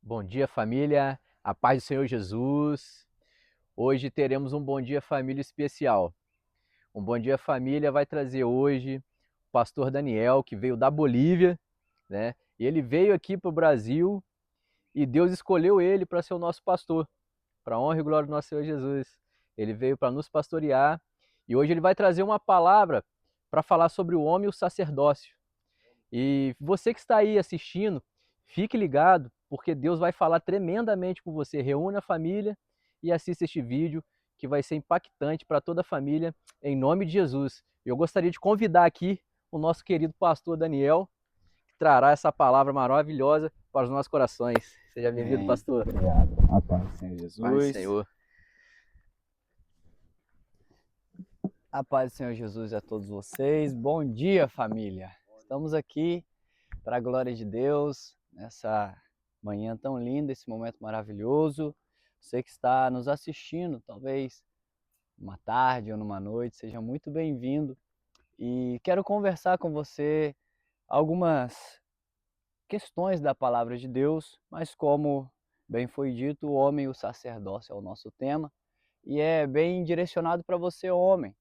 Bom dia, família. A paz do Senhor Jesus. Hoje teremos um Bom Dia Família especial. Um Bom Dia Família vai trazer hoje o pastor Daniel, que veio da Bolívia, né? E ele veio aqui para o Brasil e Deus escolheu ele para ser o nosso pastor, para a honra e glória do nosso Senhor Jesus. Ele veio para nos pastorear e hoje ele vai trazer uma palavra para falar sobre o homem e o sacerdócio. E você que está aí assistindo, fique ligado, porque Deus vai falar tremendamente com você. Reúne a família e assista este vídeo, que vai ser impactante para toda a família, em nome de Jesus. Eu gostaria de convidar aqui o nosso querido pastor Daniel, que trará essa palavra maravilhosa para os nossos corações. Seja bem-vindo, Amém. pastor. Obrigado. A paz do Senhor Paz do Jesus. Senhor. A paz do Senhor Jesus a todos vocês. Bom dia, família. Estamos aqui para a glória de Deus, nessa manhã tão linda, esse momento maravilhoso. Você que está nos assistindo, talvez numa tarde ou numa noite, seja muito bem-vindo. E quero conversar com você algumas questões da palavra de Deus, mas como bem foi dito, o homem e o sacerdócio é o nosso tema. E é bem direcionado para você, homem.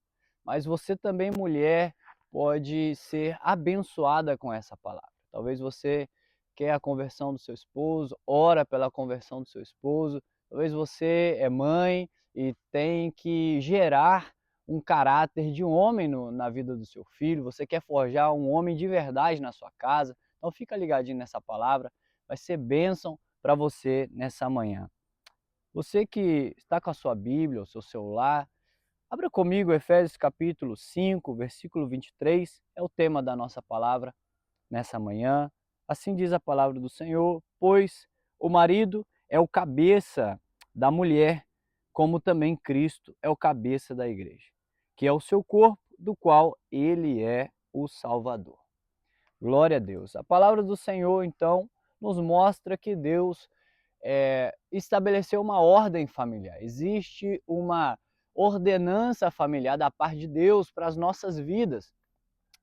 Mas você também, mulher, pode ser abençoada com essa palavra. Talvez você quer a conversão do seu esposo, ora pela conversão do seu esposo. Talvez você é mãe e tem que gerar um caráter de um homem na vida do seu filho. Você quer forjar um homem de verdade na sua casa. Então fica ligadinho nessa palavra. Vai ser bênção para você nessa manhã. Você que está com a sua Bíblia, o seu celular, abra comigo Efésios capítulo 5, versículo 23, é o tema da nossa palavra nessa manhã. Assim diz a palavra do Senhor: pois o marido é o cabeça da mulher, como também Cristo é o cabeça da igreja, que é o seu corpo, do qual ele é o Salvador. Glória a Deus. A palavra do Senhor, então, nos mostra que Deus estabeleceu uma ordem familiar. Existe uma ordenança familiar da parte de Deus para as nossas vidas.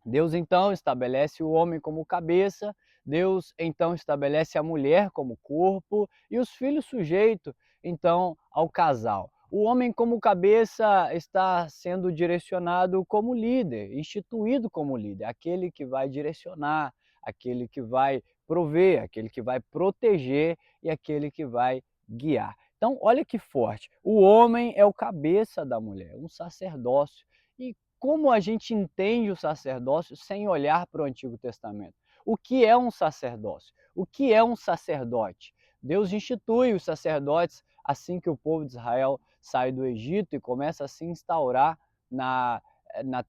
Deus então estabelece o homem como cabeça, Deus então estabelece a mulher como corpo e os filhos sujeitos então ao casal. O homem como cabeça está sendo direcionado como líder, instituído como líder, aquele que vai direcionar, aquele que vai prover, aquele que vai proteger e aquele que vai guiar. Então, olha que forte. O homem é o cabeça da mulher, um sacerdócio. E como a gente entende o sacerdócio sem olhar para o Antigo Testamento? O que é um sacerdócio? O que é um sacerdote? Deus institui os sacerdotes assim que o povo de Israel sai do Egito e começa a se instaurar na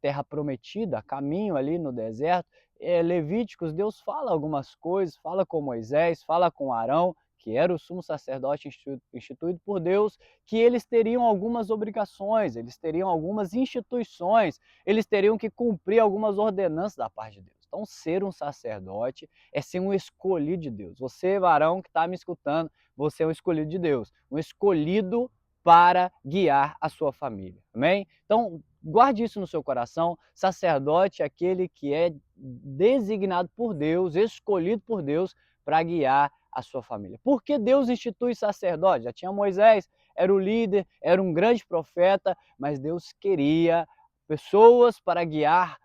terra prometida, caminho ali no deserto. Levíticos, Deus fala algumas coisas, fala com Moisés, fala com Arão, que era o sumo sacerdote instituído por Deus, que eles teriam algumas obrigações, eles teriam algumas instituições, eles teriam que cumprir algumas ordenanças da parte de Deus. Então, ser um sacerdote é ser um escolhido de Deus. Você, varão que está me escutando, você é um escolhido de Deus, um escolhido para guiar a sua família. Amém? Então, guarde isso no seu coração. Sacerdote é aquele que é designado por Deus, escolhido por Deus para guiar a sua família. Por que Deus institui sacerdote? Já tinha Moisés, era o líder, era um grande profeta, mas Deus queria pessoas para guiar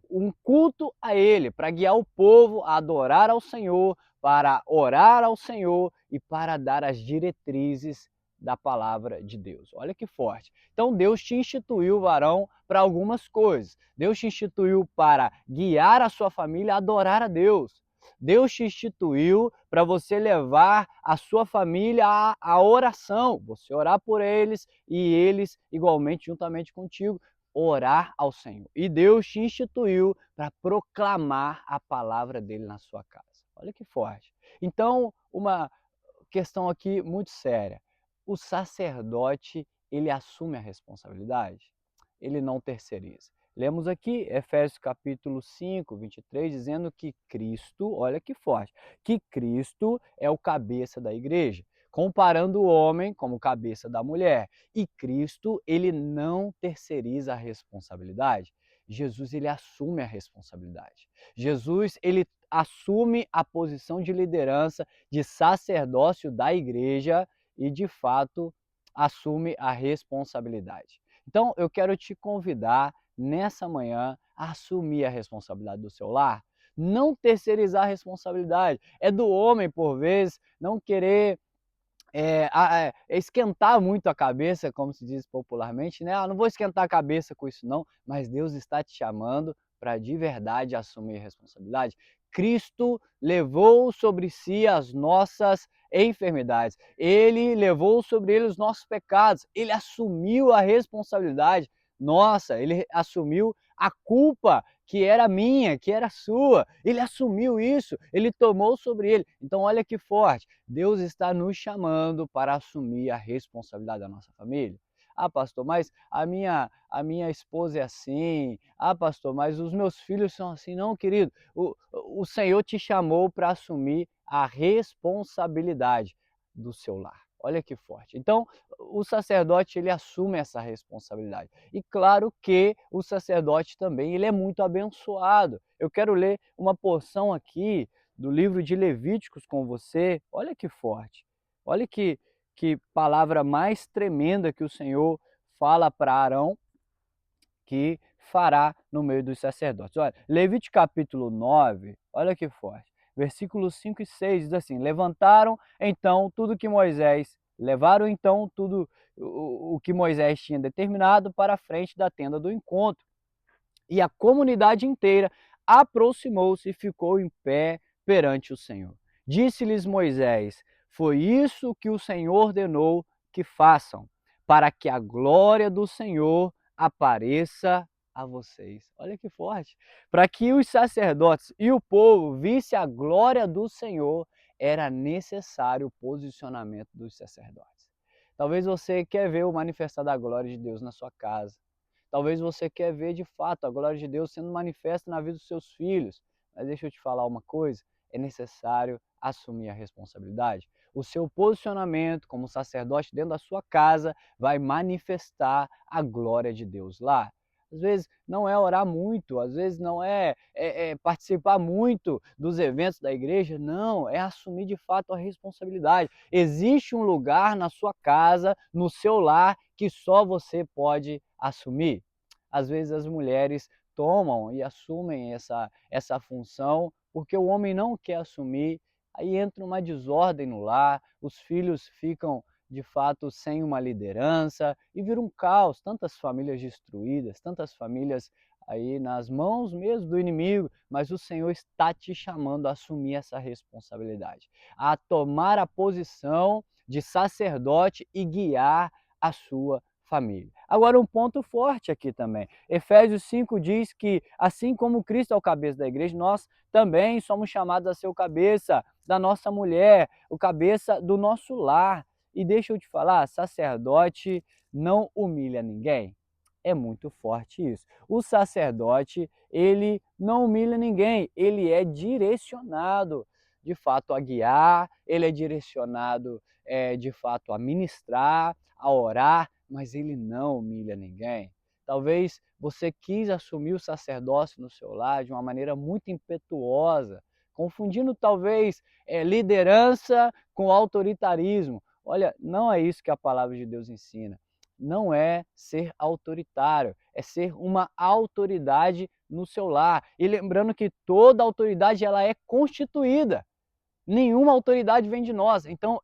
um culto a Ele, para guiar o povo a adorar ao Senhor, para orar ao Senhor e para dar as diretrizes da palavra de Deus. Olha que forte. Então Deus te instituiu, varão, para algumas coisas. Deus te instituiu para guiar a sua família a adorar a Deus. Deus te instituiu para você levar a sua família à oração, você orar por eles e eles igualmente juntamente contigo orar ao Senhor. E Deus te instituiu para proclamar a palavra dele na sua casa. Olha que forte. Então, uma questão aqui muito séria. O sacerdote, ele assume a responsabilidade? Ele não terceiriza. Lemos aqui Efésios capítulo 5, 23, dizendo que Cristo, olha que forte, que Cristo é o cabeça da igreja, comparando o homem como cabeça da mulher. E Cristo, ele não terceiriza a responsabilidade. Jesus, ele assume a responsabilidade. Jesus, ele assume a posição de liderança, de sacerdócio da igreja e, de fato, assume a responsabilidade. Então, eu quero te convidar nessa manhã a assumir a responsabilidade do seu lar, não terceirizar a responsabilidade. É do homem, por vezes, não querer esquentar muito a cabeça, como se diz popularmente, né? Não vou esquentar a cabeça com isso não, mas Deus está te chamando para de verdade assumir a responsabilidade. Cristo levou sobre si as nossas enfermidades, Ele levou sobre ele os nossos pecados, Ele assumiu a responsabilidade nossa, Ele assumiu a culpa que era minha, que era sua, Ele assumiu isso, Ele tomou sobre Ele. Então olha que forte, Deus está nos chamando para assumir a responsabilidade da nossa família. Ah, pastor, mas a minha esposa é assim. Ah, pastor, mas os meus filhos são assim. Não, querido, o Senhor te chamou para assumir a responsabilidade do seu lar. Olha que forte. Então, o sacerdote, ele assume essa responsabilidade. E claro que o sacerdote também, ele é muito abençoado. Eu quero ler uma porção aqui do livro de Levíticos com você. Olha que forte. Olha que palavra mais tremenda que o Senhor fala para Arão que fará no meio dos sacerdotes. Olha, Levítico capítulo 9, olha que forte. Versículos 5 e 6 diz assim: levaram então tudo que Moisés o que Moisés tinha determinado para a frente da tenda do encontro. E a comunidade inteira aproximou-se e ficou em pé perante o Senhor. Disse-lhes Moisés: foi isso que o Senhor ordenou que façam, para que a glória do Senhor apareça a vocês. Olha que forte! Para que os sacerdotes e o povo vissem a glória do Senhor, era necessário o posicionamento dos sacerdotes. Talvez você quer ver o manifestar da glória de Deus na sua casa. Talvez você quer ver de fato a glória de Deus sendo manifesta na vida dos seus filhos. Mas deixa eu te falar uma coisa, é necessário assumir a responsabilidade. O seu posicionamento como sacerdote dentro da sua casa vai manifestar a glória de Deus lá. Às vezes não é orar muito, às vezes não é participar muito dos eventos da igreja, não, é assumir de fato a responsabilidade. Existe um lugar na sua casa, no seu lar, que só você pode assumir. Às vezes as mulheres tomam e assumem essa função porque o homem não quer assumir, aí entra uma desordem no lar, os filhos ficam de fato sem uma liderança e vira um caos, tantas famílias destruídas, tantas famílias aí nas mãos mesmo do inimigo, mas o Senhor está te chamando a assumir essa responsabilidade, a tomar a posição de sacerdote e guiar a sua família. Agora um ponto forte aqui também. Efésios 5 diz que assim como Cristo é o cabeça da igreja, nós também somos chamados a ser o cabeça da nossa mulher, o cabeça do nosso lar. E deixa eu te falar, sacerdote não humilha ninguém. É muito forte isso. O sacerdote, ele não humilha ninguém, ele é direcionado de fato a guiar, ele é direcionado de fato a ministrar, a orar, mas ele não humilha ninguém. Talvez você quis assumir o sacerdócio no seu lar de uma maneira muito impetuosa, confundindo talvez liderança com autoritarismo. Olha, não é isso que a palavra de Deus ensina. Não é ser autoritário, é ser uma autoridade no seu lar. E lembrando que toda autoridade ela é constituída. Nenhuma autoridade vem de nós. Então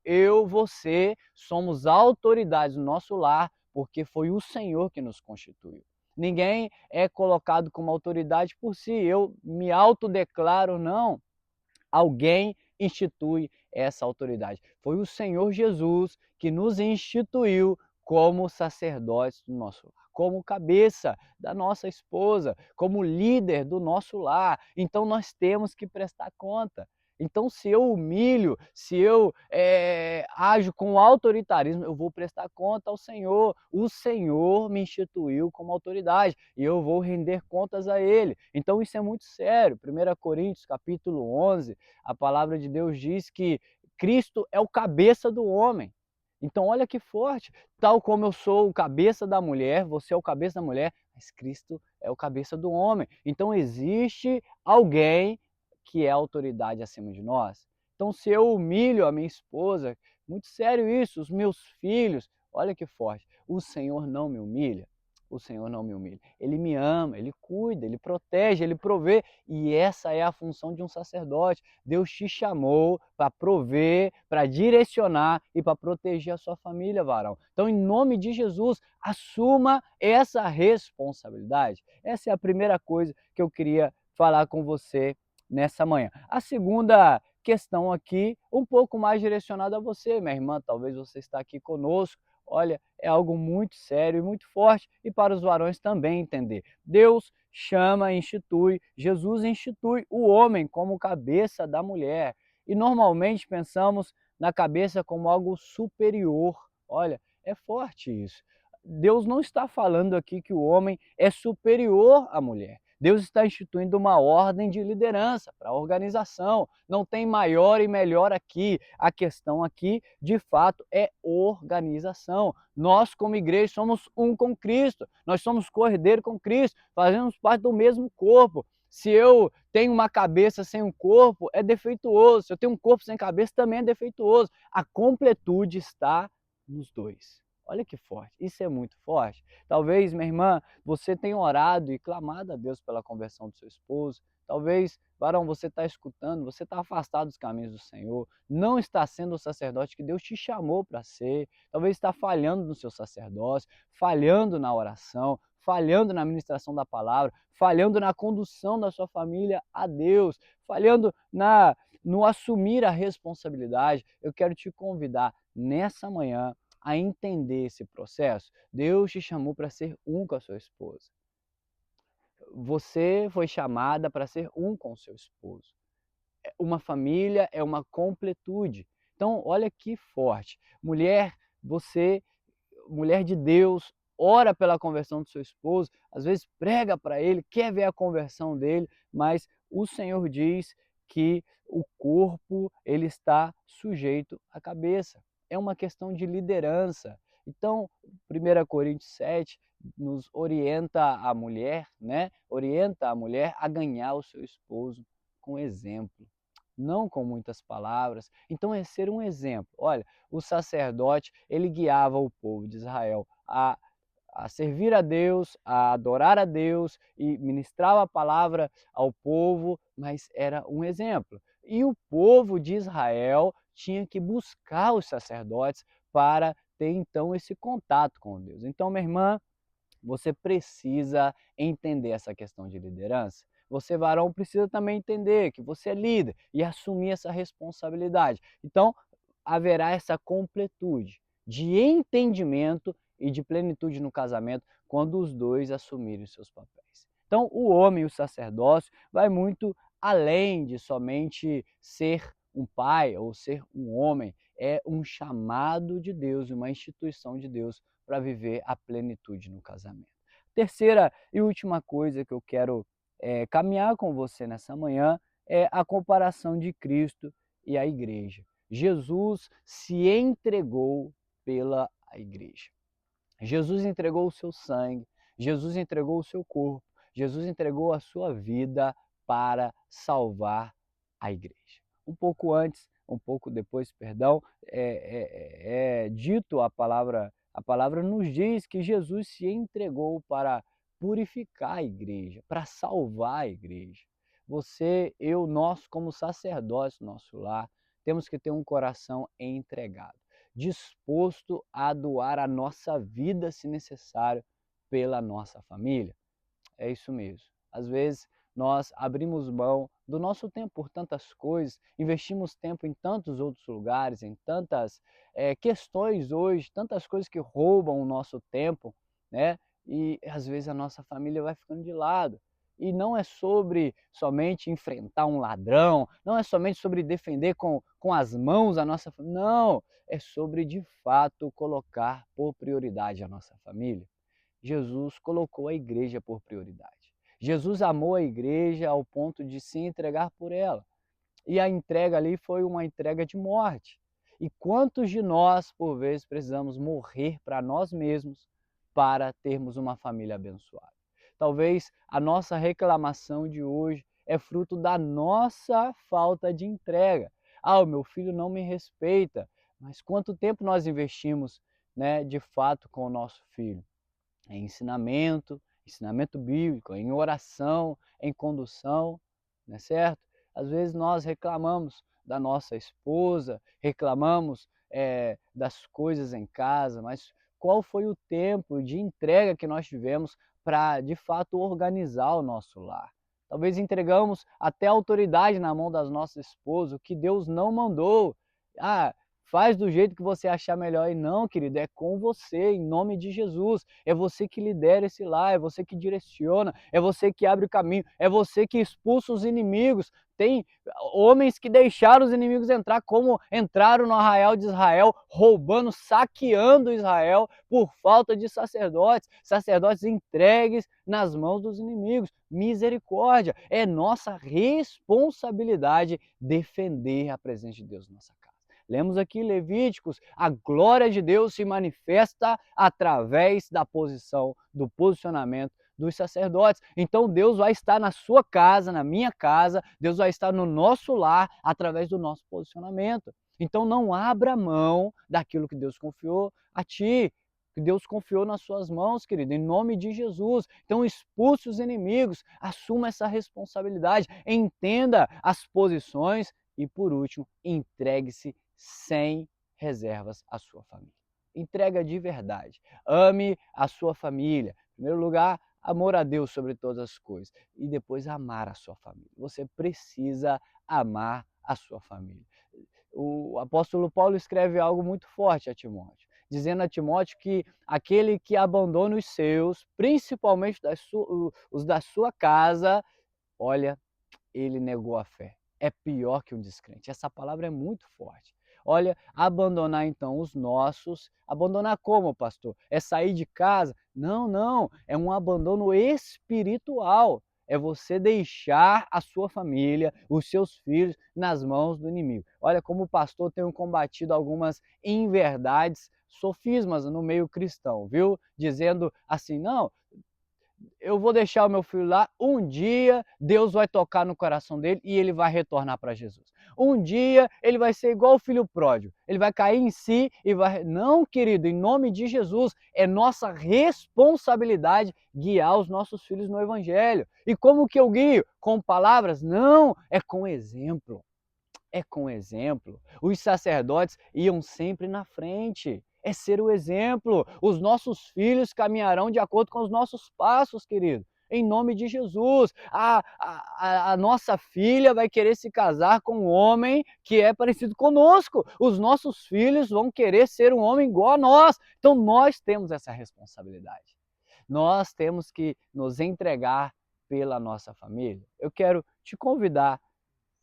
você, somos autoridades no nosso lar, porque foi o Senhor que nos constituiu. Ninguém é colocado como autoridade por si. Eu me autodeclaro, não. Alguém institui essa autoridade. Foi o Senhor Jesus que nos instituiu como sacerdotes do nosso lar, como cabeça da nossa esposa, como líder do nosso lar. Então nós temos que prestar conta. Então, se eu humilho, se eu ajo com autoritarismo, eu vou prestar conta ao Senhor. O Senhor me instituiu como autoridade e eu vou render contas a Ele. Então, isso é muito sério. 1 Coríntios, capítulo 11, a palavra de Deus diz que Cristo é o cabeça do homem. Então, olha que forte. Tal como eu sou o cabeça da mulher, você é o cabeça da mulher, mas Cristo é o cabeça do homem. Então, existe alguém que é autoridade acima de nós? Então, se eu humilho a minha esposa, muito sério isso, os meus filhos, olha que forte, o Senhor não me humilha. O Senhor não me humilha. Ele me ama, Ele cuida, Ele protege, Ele provê. E essa é a função de um sacerdote. Deus te chamou para prover, para direcionar e para proteger a sua família, varão. Então, em nome de Jesus, assuma essa responsabilidade. Essa é a primeira coisa que eu queria falar com você nessa manhã. A segunda questão aqui, um pouco mais direcionada a você, minha irmã, talvez você está aqui conosco. Olha, é algo muito sério e muito forte, e para os varões também entender. Deus chama, institui, Jesus institui o homem como cabeça da mulher. E normalmente pensamos na cabeça como algo superior. Olha, é forte isso. Deus não está falando aqui que o homem é superior à mulher. Deus está instituindo uma ordem de liderança para a organização. Não tem maior e melhor aqui. A questão aqui, de fato, é organização. Nós, como igreja, somos um com Cristo. Nós somos cordeiro com Cristo. Fazemos parte do mesmo corpo. Se eu tenho uma cabeça sem um corpo, é defeituoso. Se eu tenho um corpo sem cabeça, também é defeituoso. A completude está nos dois. Olha que forte, isso é muito forte. Talvez, minha irmã, você tenha orado e clamado a Deus pela conversão do seu esposo. Talvez, varão, você está escutando, você está afastado dos caminhos do Senhor, não está sendo o sacerdote que Deus te chamou para ser. Talvez está falhando no seu sacerdócio, falhando na oração, falhando na ministração da palavra, falhando na condução da sua família a Deus, falhando no assumir a responsabilidade. Eu quero te convidar nessa manhã a entender esse processo. Deus te chamou para ser um com a sua esposa. Você foi chamada para ser um com o seu esposo. Uma família é uma completude. Então, olha que forte. Mulher, você, mulher de Deus, ora pela conversão do seu esposo, às vezes prega para ele, quer ver a conversão dele, mas o Senhor diz que o corpo ele está sujeito à cabeça. É uma questão de liderança. Então, 1 Coríntios 7 nos orienta a mulher, né? Orienta a mulher a ganhar o seu esposo com exemplo, não com muitas palavras. Então é ser um exemplo. Olha, o sacerdote, ele guiava o povo de Israel a servir a Deus, a adorar a Deus e ministrava a palavra ao povo, mas era um exemplo. E o povo de Israel tinha que buscar os sacerdotes para ter então esse contato com Deus. Então, minha irmã, você precisa entender essa questão de liderança. Você, varão, precisa também entender que você é líder e assumir essa responsabilidade. Então, haverá essa completude de entendimento e de plenitude no casamento quando os dois assumirem seus papéis. Então, o homem, o sacerdócio, vai muito além de somente ser um pai ou ser um homem. É um chamado de Deus, uma instituição de Deus para viver a plenitude no casamento. Terceira e última coisa que eu quero caminhar com você nessa manhã é a comparação de Cristo e a igreja. Jesus se entregou pela igreja. Jesus entregou o seu sangue, Jesus entregou o seu corpo, Jesus entregou a sua vida para salvar a igreja. Um pouco antes, um pouco depois, perdão, é dito a palavra nos diz que Jesus se entregou para purificar a igreja, para salvar a igreja. Você, eu, nós como sacerdotes no nosso lar, temos que ter um coração entregado, disposto a doar a nossa vida, se necessário, pela nossa família. É isso mesmo. Às vezes nós abrimos mão do nosso tempo por tantas coisas, investimos tempo em tantos outros lugares, em tantas questões hoje, tantas coisas que roubam o nosso tempo, né? E às vezes a nossa família vai ficando de lado. E não é sobre somente enfrentar um ladrão, não é somente sobre defender com as mãos a nossa família, não, é sobre de fato colocar por prioridade a nossa família. Jesus colocou a igreja por prioridade. Jesus amou a igreja ao ponto de se entregar por ela. E a entrega ali foi uma entrega de morte. E quantos de nós, por vezes, precisamos morrer para nós mesmos para termos uma família abençoada? Talvez a nossa reclamação de hoje é fruto da nossa falta de entrega. Ah, o meu filho não me respeita, mas quanto tempo nós investimos, né, de fato com o nosso filho? Em ensinamento, ensinamento bíblico, em oração, em condução, não é certo? Às vezes nós reclamamos da nossa esposa, reclamamos das coisas em casa, mas qual foi o tempo de entrega que nós tivemos para, de fato, organizar o nosso lar? Talvez entregamos até a autoridade na mão das nossas esposas, o que Deus não mandou. Ah, faz do jeito que você achar melhor. E não, querido, é com você, em nome de Jesus. É você que lidera esse lar, é você que direciona, é você que abre o caminho, é você que expulsa os inimigos. Tem homens que deixaram os inimigos entrar, como entraram no arraial de Israel, roubando, saqueando Israel por falta de sacerdotes, sacerdotes entregues nas mãos dos inimigos. Misericórdia, é nossa responsabilidade defender a presença de Deus na nossa casa. Lemos aqui Levíticos, a glória de Deus se manifesta através da posição, do posicionamento dos sacerdotes. Então Deus vai estar na sua casa, na minha casa, Deus vai estar no nosso lar através do nosso posicionamento. Então não abra mão daquilo que Deus confiou a ti, que Deus confiou nas suas mãos, querido, em nome de Jesus. Então expulse os inimigos, assuma essa responsabilidade, entenda as posições e, por último, entregue-se sem reservas à sua família. Entrega de verdade. Ame a sua família. Em primeiro lugar, amor a Deus sobre todas as coisas. E depois amar a sua família. Você precisa amar a sua família. O apóstolo Paulo escreve algo muito forte a Timóteo, dizendo a Timóteo que aquele que abandona os seus, principalmente os da sua casa, olha, ele negou a fé. É pior que um descrente. Essa palavra é muito forte. Olha, abandonar então os nossos, abandonar como, pastor? É sair de casa? Não, não, é um abandono espiritual. É você deixar a sua família, os seus filhos nas mãos do inimigo. Olha como o pastor tem combatido algumas inverdades, sofismas no meio cristão, viu? Dizendo assim, não, eu vou deixar o meu filho lá, um dia Deus vai tocar no coração dele e ele vai retornar para Jesus. Um dia ele vai ser igual o filho pródigo, ele vai cair em si e vai... Não, querido, em nome de Jesus, é nossa responsabilidade guiar os nossos filhos no Evangelho. E como que eu guio? Com palavras? Não, é com exemplo. É com exemplo. Os sacerdotes iam sempre na frente. É ser o exemplo. Os nossos filhos caminharão de acordo com os nossos passos, querido. Em nome de Jesus. A nossa filha vai querer se casar com um homem que é parecido conosco. Os nossos filhos vão querer ser um homem igual a nós. Então nós temos essa responsabilidade. Nós temos que nos entregar pela nossa família. Eu quero te convidar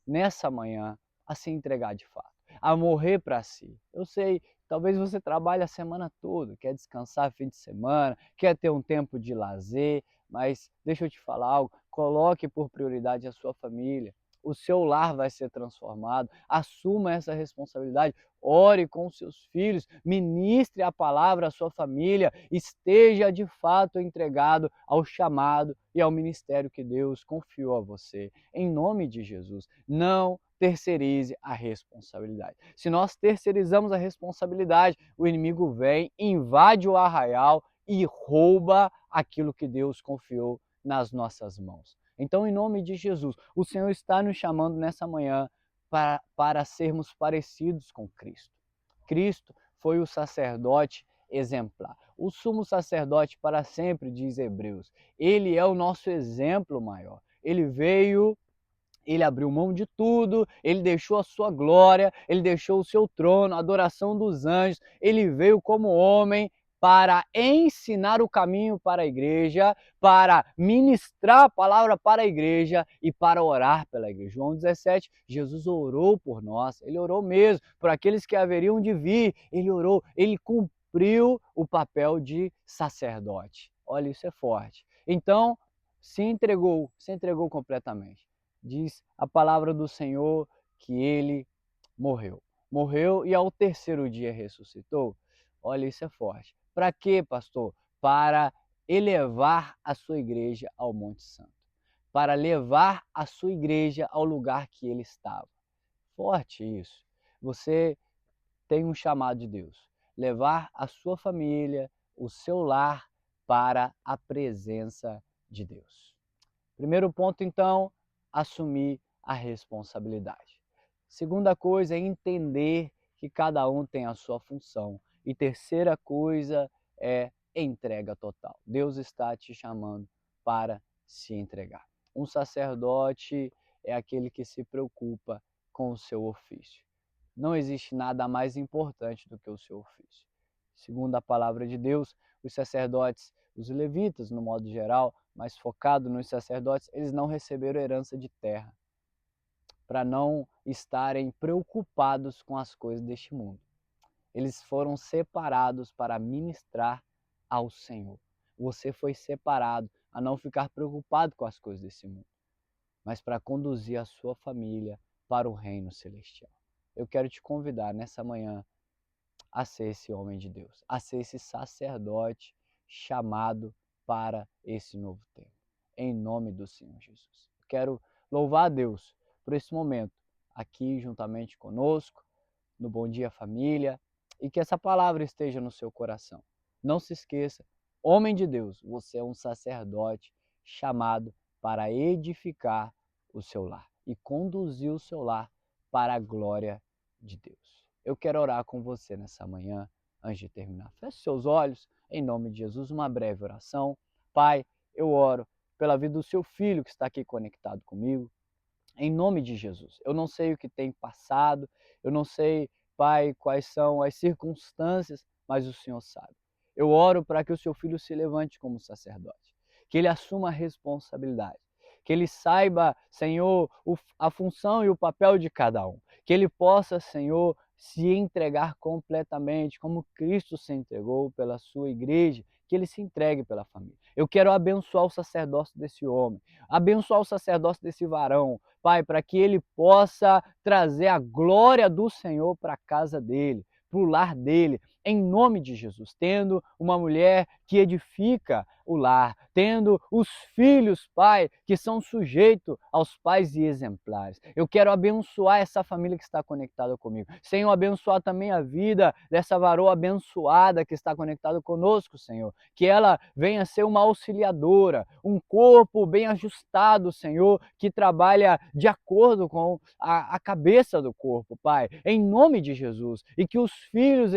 nessa manhã a se entregar de fato, a morrer para si. Eu sei, talvez você trabalhe a semana toda, quer descansar fim de semana, quer ter um tempo de lazer, mas deixa eu te falar algo, coloque por prioridade a sua família. O seu lar vai ser transformado, assuma essa responsabilidade, ore com os seus filhos, ministre a palavra à sua família, esteja de fato entregado ao chamado e ao ministério que Deus confiou a você. Em nome de Jesus, não terceirize a responsabilidade. Se nós terceirizamos a responsabilidade, o inimigo vem, invade o arraial e rouba aquilo que Deus confiou nas nossas mãos. Então, em nome de Jesus, o Senhor está nos chamando nessa manhã para sermos parecidos com Cristo. Cristo foi o sacerdote exemplar. O sumo sacerdote para sempre, diz Hebreus. Ele é o nosso exemplo maior. Ele veio, ele abriu mão de tudo, ele deixou a sua glória, ele deixou o seu trono, a adoração dos anjos, ele veio como homem para ensinar o caminho para a igreja, para ministrar a palavra para a igreja e para orar pela igreja. João 17, Jesus orou por nós, ele orou mesmo, por aqueles que haveriam de vir, ele orou, ele cumpriu o papel de sacerdote. Olha, isso é forte. Então, se entregou completamente. Diz a palavra do Senhor que ele morreu. Morreu e ao terceiro dia ressuscitou. Olha, isso é forte. Para quê, pastor? Para elevar a sua igreja ao Monte Santo. para levar a sua igreja ao lugar que ele estava. Forte isso. Você tem um chamado de Deus. Levar a sua família, o seu lar para a presença de Deus. Primeiro ponto, então, assumir a responsabilidade. Segunda coisa é entender que cada um tem a sua função. E terceira coisa é entrega total. Deus está te chamando para se entregar. Um sacerdote é aquele que se preocupa com o seu ofício. Não existe nada mais importante do que o seu ofício. Segundo a palavra de Deus, os sacerdotes, os levitas, no modo geral, mas focado nos sacerdotes, eles não receberam herança de terra, para não estarem preocupados com as coisas deste mundo. Eles foram separados para ministrar ao Senhor. Você foi separado a não ficar preocupado com as coisas desse mundo, mas para conduzir a sua família para o reino celestial. Eu quero te convidar nessa manhã a ser esse homem de Deus, a ser esse sacerdote chamado para esse novo tempo. Em nome do Senhor Jesus. Quero louvar a Deus por esse momento aqui juntamente conosco, no Bom Dia Família, e que essa palavra esteja no seu coração. Não se esqueça, homem de Deus, você é um sacerdote chamado para edificar o seu lar e conduzir o seu lar para a glória de Deus. Eu quero orar com você nessa manhã, antes de terminar. Feche seus olhos, em nome de Jesus, uma breve oração. Pai, eu oro pela vida do seu filho que está aqui conectado comigo, em nome de Jesus. Eu não sei o que tem passado, eu não sei, Pai, quais são as circunstâncias, mas o Senhor sabe. Eu oro para que o seu filho se levante como sacerdote, que ele assuma a responsabilidade, que ele saiba, Senhor, a função e o papel de cada um, que ele possa, Senhor, se entregar completamente, como Cristo se entregou pela sua igreja, que ele se entregue pela família. Eu quero abençoar o sacerdócio desse homem, abençoar o sacerdócio desse varão, Pai, para que ele possa trazer a glória do Senhor para a casa dele, para o lar dele, em nome de Jesus, tendo uma mulher que edifica o lar, tendo os filhos, Pai, que são sujeitos aos pais e exemplares. Eu quero abençoar essa família que está conectada comigo. Senhor, abençoar também a vida dessa varoa abençoada que está conectada conosco, Senhor. Que ela venha ser uma auxiliadora, um corpo bem ajustado, Senhor, que trabalha de acordo com a cabeça do corpo, Pai, em nome de Jesus. E que os filhos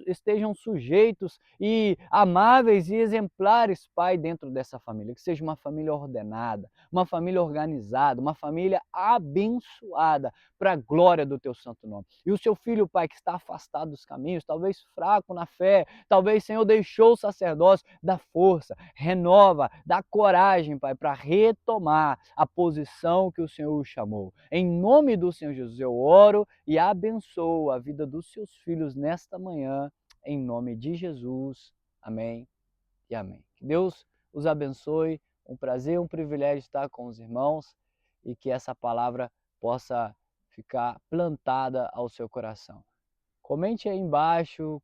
estejam sujeitos e amáveis e exemplares, Pai, dentro dessa família. Que seja uma família ordenada, uma família organizada, uma família abençoada para a glória do Teu santo nome. E o seu filho, Pai, que está afastado dos caminhos, talvez fraco na fé, talvez, Senhor, deixou o sacerdócio, dá força, renova, dá coragem, Pai, para retomar a posição que o Senhor o chamou. Em nome do Senhor Jesus, eu oro e abençoo a vida dos seus filhos nesta manhã, em nome de Jesus. Amém e amém. Que Deus os abençoe. Um prazer, um privilégio estar com os irmãos e que essa palavra possa ficar plantada ao seu coração. Comente aí embaixo,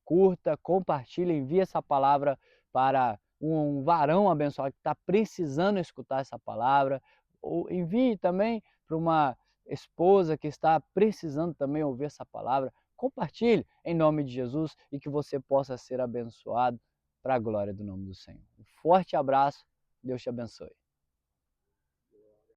curta, compartilhe, envie essa palavra para um varão abençoado que está precisando escutar essa palavra. Ou envie também para uma esposa que está precisando também ouvir essa palavra. Compartilhe em nome de Jesus e que você possa ser abençoado para a glória do nome do Senhor. Um forte abraço, Deus te abençoe.